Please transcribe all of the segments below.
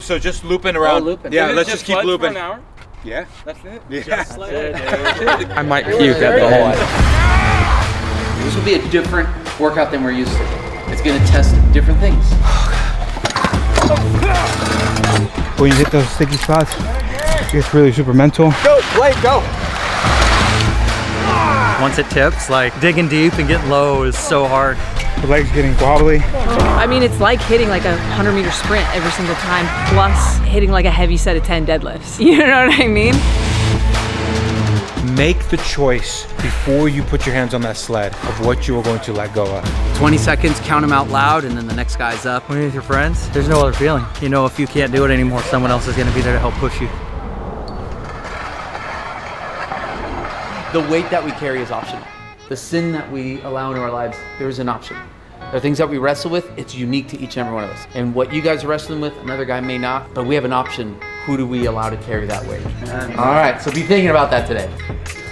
so just looping around. Looping. Yeah, let's just keep looping. For an hour? Yeah. That's it? Yeah. Just like it. I might puke at the whole. This will be a different workout than we're used to. It's gonna test different things. When you hit those sticky spots, it gets really super mental. Go, Blake, go. Once it tips, like digging deep and getting low is so hard. The legs getting wobbly. I mean, it's like hitting like a 100-meter sprint every single time, plus hitting like a heavy set of 10 deadlifts. You know what I mean? Make the choice before you put your hands on that sled of what you are going to let go of. 20 seconds, count them out loud, and then the next guy's up. When you're with your friends, there's no other feeling. You know, if you can't do it anymore, someone else is gonna be there to help push you. The weight that we carry is optional. The sin that we allow into our lives, there is an option. There are things that we wrestle with, it's unique to each and every one of us. And what you guys are wrestling with, another guy may not, but we have an option. Who do we allow to carry that weight? All right, so be thinking about that today.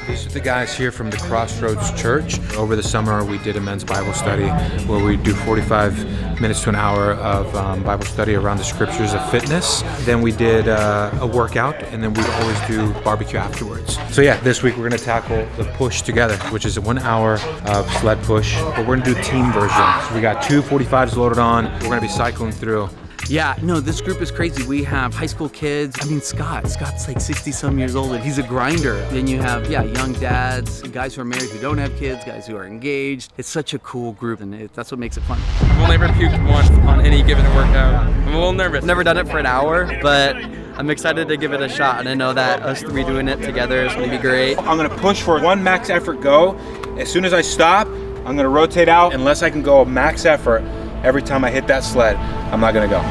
These are the guys here from the Crossroads Church. Over the summer, we did a men's Bible study where we do 45 minutes to an hour of Bible study around the scriptures of fitness. Then we did a workout, and then we'd always do barbecue afterwards. So yeah, this week we're gonna tackle the push together, which is 1 hour of sled push, but we're gonna do a team version. So we got two 45s loaded on. We're gonna be cycling through. Yeah, no, this group is crazy. We have high school kids. I mean, Scott's like 60 some years old and he's a grinder. Then you have, young dads, guys who are married who don't have kids, guys who are engaged. It's such a cool group and that's what makes it fun. I've only ever puked once on any given workout. I'm a little nervous. Never done it for an hour, but I'm excited to give it a shot, and I know that us three doing it together is gonna be great. I'm gonna push for one max effort go. As soon as I stop, I'm gonna rotate out. Unless I can go max effort, every time I hit that sled, I'm not gonna go.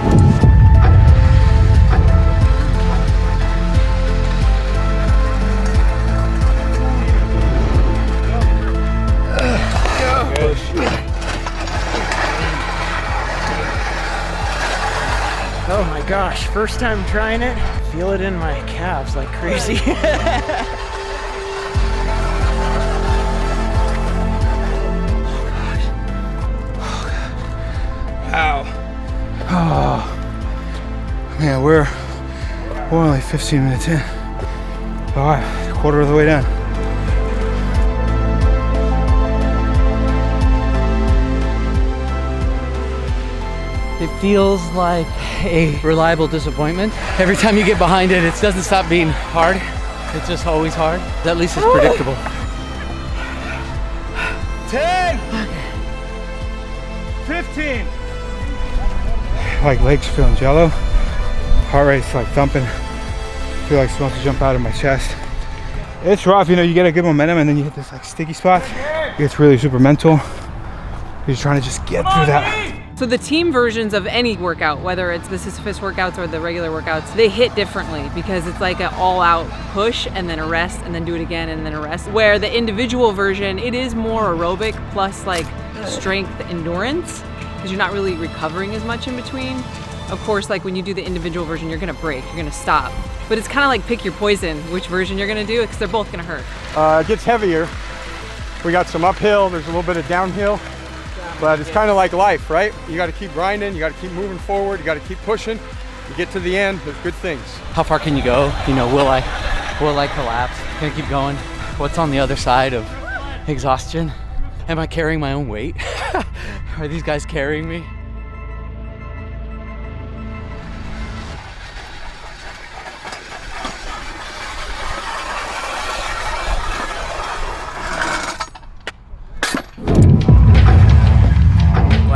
Oh my gosh, first time trying it, feel it in my calves like crazy. Ow. Oh, man, we're only 15 minutes in. All right, quarter of the way down. It feels like a reliable disappointment. Every time you get behind it, it doesn't stop being hard. It's just always hard. At least it's predictable. 10, 15. Like legs feeling jello. Heart rate's like thumping. Feel like it's supposed to jump out of my chest. It's rough, you know, you get a good momentum and then you hit this like sticky spot. It gets really super mental. You're trying to just get through that. So the team versions of any workout, whether it's the SIS workouts or the regular workouts, they hit differently because it's like an all-out push and then a rest and then do it again and then a rest. Where the individual version, it is more aerobic plus like strength endurance because you're not really recovering as much in between. Of course, like when you do the individual version, you're gonna break, you're gonna stop. But it's kind of like pick your poison, which version you're gonna do, because they're both gonna hurt. It gets heavier. We got some uphill, there's a little bit of downhill. But it's kind of like life, right? You got to keep grinding, you got to keep moving forward, you got to keep pushing. You get to the end, there's good things. How far can you go? You know, will I collapse? Can I keep going? What's on the other side of exhaustion? Am I carrying my own weight? Are these guys carrying me?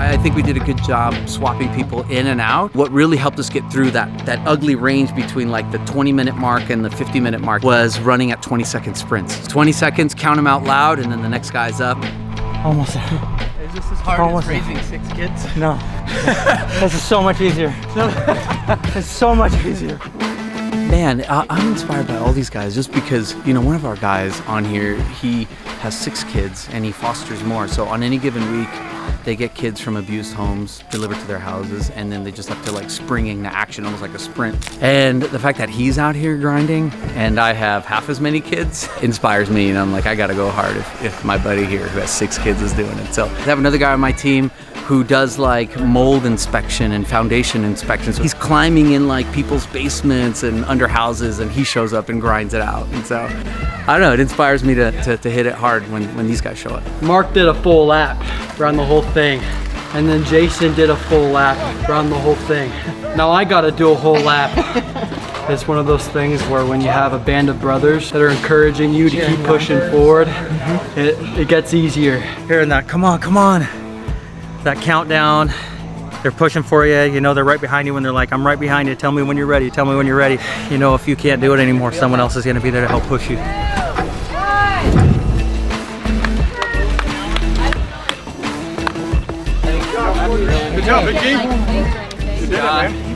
I think we did a good job swapping people in and out. What really helped us get through that ugly range between like the 20-minute mark and the 50-minute mark was running at 20-second sprints. 20 seconds, count them out loud, and then the next guy's up. Almost there. Is this as hard as raising 6 kids? No, this is so much easier. It's so much easier. Man, I'm inspired by all these guys just because, you know, one of our guys on here, he has 6 kids and he fosters more. So on any given week, they get kids from abused homes delivered to their houses, and then they just have to like spring into action, almost like a sprint. And the fact that he's out here grinding and I have half as many kids inspires me, and I'm like, I gotta go hard if my buddy here who has 6 kids is doing it. So I have another guy on my team who does like mold inspection and foundation inspection. So he's climbing in like people's basements and under houses, and he shows up and grinds it out. And so, I don't know, it inspires me to hit it hard when these guys show up. Mark did a full lap around the whole thing. And then Jason did a full lap around the whole thing. Now I gotta do a whole lap. It's one of those things where when you have a band of brothers that are encouraging you to keep pushing forward, it gets easier. Hearing that, come on, come on. That countdown, they're pushing for you. You know they're right behind you when they're like, I'm right behind you, tell me when you're ready, tell me when you're ready. You know if you can't do it anymore, someone else is gonna be there to help push you. Good job, Big G. You did it, man.